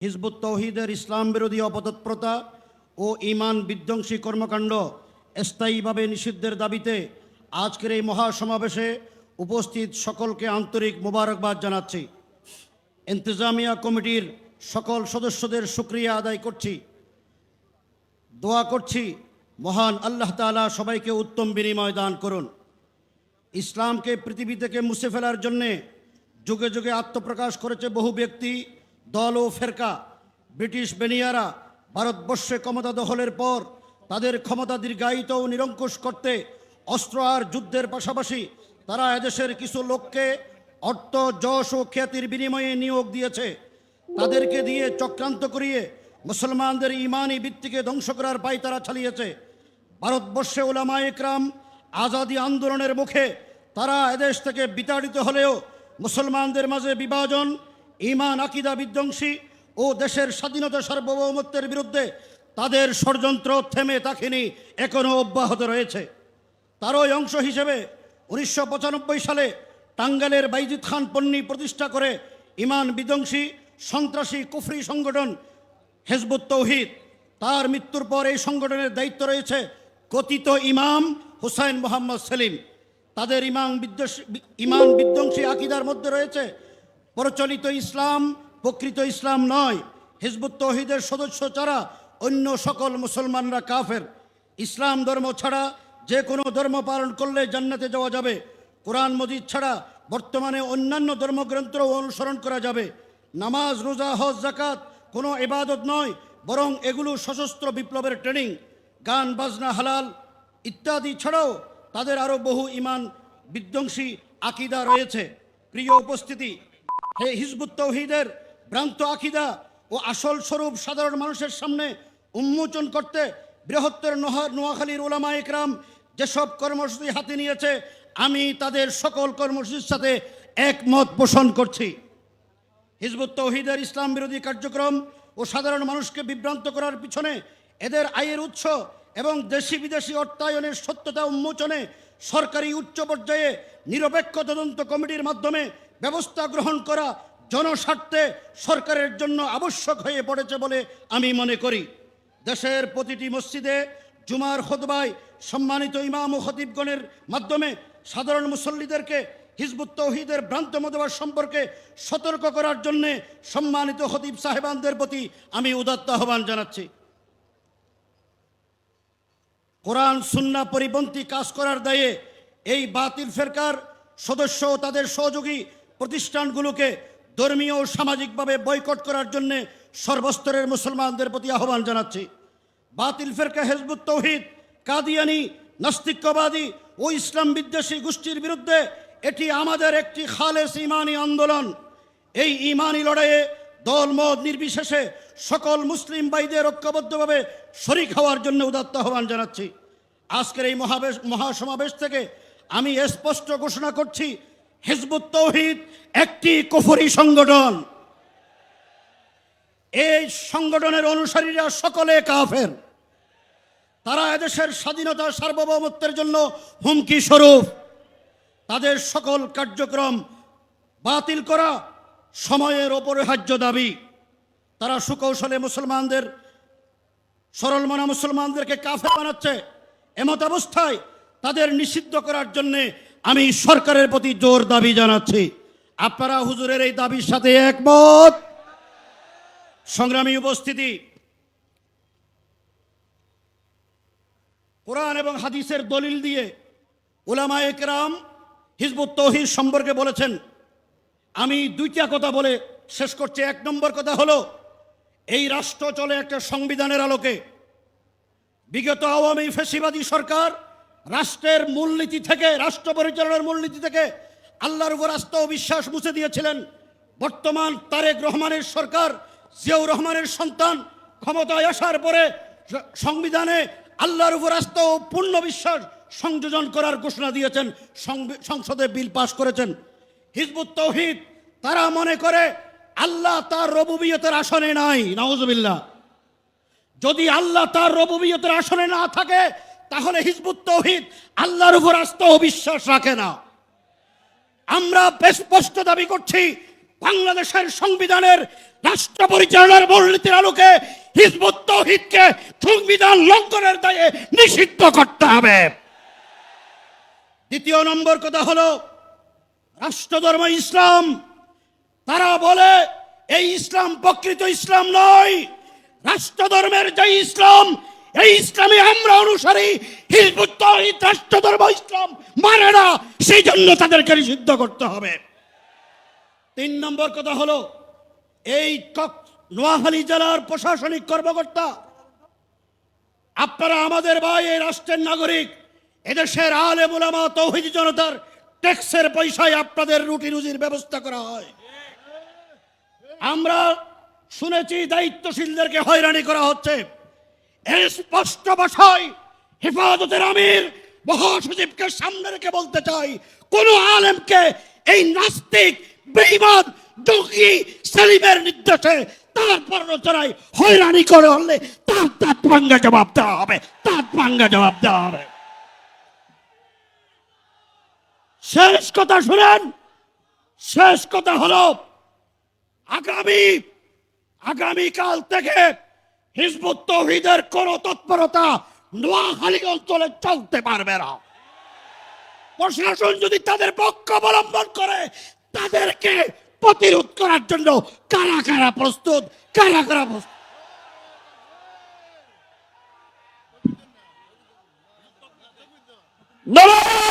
Hizb ut তৌহিদের ইসলাম বিরোধী অপতৎপরতা ও ঈমান বিধ্বংসী কর্মকাণ্ড স্থায়ীভাবে নিষিদ্ধের দাবিতে আজকের এই মহাসমাবেশে উপস্থিত সকলকে আন্তরিক মোবারকবাদ জানাচ্ছি। ইন্তেজামিয়া কমিটির সকল সদস্যদের শুকরিয়া আদায় করছি। দোয়া করছি মহান আল্লাহ তাআলা সবাইকে উত্তম বিনিময় দান করুন। ইসলামকে পৃথিবী থেকে মুছে ফেলার জন্যে যুগে যুগে আত্মপ্রকাশ করেছে বহু ব্যক্তি, দল ও ফেরকা। ব্রিটিশ বেনিয়ারা ভারতবর্ষে ক্ষমতা দখলের পর তাদের ক্ষমতা দীর্ঘায়িত ও নিরঙ্কুশ করতে অস্ত্র আর যুদ্ধের পাশাপাশি তারা এদেশের কিছু লোককে অর্থ, যশ ও খ্যাতির বিনিময়ে নিয়োগ দিয়েছে। তাদেরকে দিয়ে চক্রান্ত করিয়ে মুসলমানদের ইমানি ভিত্তিকে ধ্বংস করার পায়তারা চালিয়েছে। ভারতবর্ষে উলামায়ে ইকরাম আজাদি আন্দোলনের মুখে তারা এদেশ থেকে বিতাড়িত হলেও মুসলমানদের মাঝে বিভাজন, ঈমান আকিদা বিধ্বংসী ও দেশের স্বাধীনতা সার্বভৌমত্বের বিরুদ্ধে তাদের ষড়যন্ত্র থেমে থাকেনি, এখনও অব্যাহত রয়েছে। তারই অংশ হিসেবে 1995 সালে টাঙ্গাইলের বাইজিদ খান পন্নী প্রতিষ্ঠা করে ঈমান বিধ্বংসী সন্ত্রাসী কুফরি সংগঠন হিজবুত তৌহিদ। তার মৃত্যুর পর এই সংগঠনের দায়িত্ব রয়েছে কথিত ইমাম হুসাইন মোহাম্মদ সেলিম। তাদের ঈমান বিধ্বংসী আকিদার মধ্যে রয়েছে প্রচলিত ইসলাম প্রকৃত ইসলাম নয়, হিজবুত তৌহিদের সদস্য ছাড়া অন্য সকল মুসলমানরা কাফের, ইসলাম ধর্ম ছাড়া যে কোনো ধর্ম পালন করলে জান্নাতে যাওয়া যাবে, কোরআন মজিদ ছাড়া বর্তমানে অন্যান্য ধর্মগ্রন্থও অনুসরণ করা যাবে, নামাজ, রোজা, হজ, যাকাত কোনো ইবাদত নয়, বরং এগুলো সশস্ত্র বিপ্লবের ট্রেনিং, গান বাজনা হালাল ইত্যাদি ছাড়াও তাদের আরও বহু ঈমান বিধ্বংসী আকিদা রয়েছে। প্রিয় উপস্থিতি, হিজবুত তৌহিদের ভ্রান্ত আকিদা ও আসল স্বরূপ সাধারণ মানুষের সামনে উন্মোচন করতে বৃহত্তর নোয়াখালীর উলামায়ে ইকরাম যেসব কর্মসূচি হাতে নিয়েছে, আমি তাদের সকল কর্মসূচির সাথে একমত পোষণ করছি। হিজবুত তৌহিদের ইসলাম বিরোধী কার্যক্রম ও সাধারণ মানুষকে বিভ্রান্ত করার পিছনে এদের আয়ের উৎস এবং দেশি বিদেশি অর্থায়নের সত্যতা উন্মোচনে সরকারি উচ্চ পর্যায়ে নিরপেক্ষ তদন্ত কমিটির মাধ্যমে ব্যবস্থা গ্রহণ করা জনস্বার্থে সরকারের জন্য আবশ্যক হয়ে পড়েছে বলে আমি মনে করি। দেশের প্রতিটি মসজিদে জুমার খুতবায় সম্মানিত ইমাম ও খতিবগণের মাধ্যমে সাধারণ মুসল্লিদেরকে হিজবুত তৌহিদের ভ্রান্ত মতবাদ সম্পর্কে সতর্ক করার জন্য সম্মানিত খতিব সাহেবানদের প্রতি আমি উদাত্ত আহ্বান জানাচ্ছি। কোরআন সুন্নাহ পরিপন্থী কাজ করার দায়ে এই বাতিল ফেরকার সদস্য ও তাদের সহযোগী প্রতিষ্ঠানগুলোকে ধর্মীয় ও সামাজিকভাবে বয়কট করার জন্য সর্বস্তরের মুসলমানদের প্রতি আহ্বান জানাচ্ছি। বাতিল ফেরকা হিজবুত তৌহিদ, কাদিয়ানি, নাস্তিক্যবাদী ও ইসলাম বিদ্বেষী গোষ্ঠীর বিরুদ্ধে এটি আমাদের একটি খালেস ইমানি আন্দোলন। এই ইমানি লড়াইয়ে দলমত নির্বিশেষে সকল মুসলিম ভাইদের ঐক্যবদ্ধভাবে শরিক হওয়ার জন্য উদাত্ত আহ্বান জানাচ্ছি। আজকের এই মহাসমাবেশ থেকে আমি স্পষ্ট ঘোষণা করছি, হিজবুত তৌহিদ একটি কুফরি সংগঠন। এই সংগঠনের অনুসারীরা সকলে কাফের। তারা এদেশের স্বাধীনতা সার্বভৌমত্বের জন্য হুমকি স্বরূপ। তাদের সকল কার্যক্রম বাতিল করা সময়ের অপরিহার্য দাবি। তারা সুকৌশলে মুসলমানদের, সরল মনা মুসলমানদেরকে কাফের বানাচ্ছে। এমত অবস্থায় তাদের নিষিদ্ধ করার জন্যে আমি সরকারের প্রতি জোর দাবি জানাচ্ছি। আপনারা হুজুরের এই দাবির সাথে একমত? সংগ্রামী উপস্থিতি, কোরআন এবং হাদিসের দলিল দিয়ে উলামায়ে কেরাম হিজবুত তৌহিদ সম্পর্কে বলেছেন। আমি দুইটা কথা বলে শেষ করছি। এক নম্বর কথা হলো, এই রাষ্ট্র চলে একটা সংবিধানের আলোকে। বিগত আওয়ামী ফ্যাসিবাদী সরকার রাষ্ট্রের মূলনীতি থেকে, রাষ্ট্র পরিচালনার মূলনীতি থেকে আল্লাহর উপর আস্থা ও বিশ্বাস মুছে দিয়েছিলেন। বর্তমান তারেক রহমানের সরকার, জিয়াউর রহমানের সন্তান ক্ষমতায় আসার পরে সংবিধানে আল্লাহর উপর আস্থা ও পূর্ণ বিশ্বাস সংযোজন করার ঘোষণা দিয়েছেন, সংসদে বিল পাশ করেছেন। হিজবুত তৌহিদ তারা মনে করে আল্লাহ তার রুবুবিয়তের আসনে নাই। নাউজুবিল্লাহ। যদি আল্লাহ তার রুবুবিয়তের আসনে না থাকে তাহলে হিজবুত তৌহিদ আল্লাহর উপর আস্থা ও বিশ্বাস রাখে না। আমরা স্পষ্ট দাবি করছি, বাংলাদেশের সংবিধানের রাষ্ট্র পরিচালনার মূলনীতির আলোকে হিজবুত তাওহীদকে সংবিধান লঙ্ঘনের দায়ে নিষিদ্ধ করতে হবে। দ্বিতীয় নম্বর কথা হলো রাষ্ট্রধর্ম ইসলাম। তারা বলে এই ইসলাম প্রকৃত ইসলাম নয়, রাষ্ট্রধর্মের যে ইসলাম, এই ইসলামে আমরা অনুসারী। হিজবুত তাওহীদ রাষ্ট্রধর্ম ইসলাম মানে না, সেই জন্য তাদেরকে নিষিদ্ধ করতে হবে। তিন নম্বর কথা হলো এই নোয়াখালী জেলার প্রশাসনিক কর্মকর্তা, আপনারা আমাদের ভাই, এই রাষ্ট্রের নাগরিক, এদেশের আলেম ওলামা তৌহিদি জনতার ট্যাক্সের পয়সায় আপনাদের রুটি রুজির ব্যবস্থা করা হয়। আমরা শুনেছি দায়িত্বশীলদেরকে হয়রানি করা হচ্ছে। এর স্পষ্ট ভাষায় হেফাজতের আমির মহাসচিবকে সামনে রেখে বলতে চাই, কোন আলেমকে এই নাস্তিক বেঈমান জঙ্গি সেলিমের নির্দেশে তার প্ররোচনায় হয়রানি করে হলে তার ভাঙ্গা জবাব দেওয়া হবে, তার ভাঙ্গা জবাব দেওয়া হবে। শেষ কথা শুনেন, শেষ কথা হলো আগামীকাল থেকে হিজবুত তাওহীদের কোন তৎপরতা নোয়াখালী অঞ্চলে চলতে পারবে না। প্রশাসন যদি তাদের পক্ষ অবলম্বন করে, তাদেরকে প্রতিরোধ করার জন্য কারা কারা প্রস্তুত, কারা কারা প্রস্তুত। নারায়ে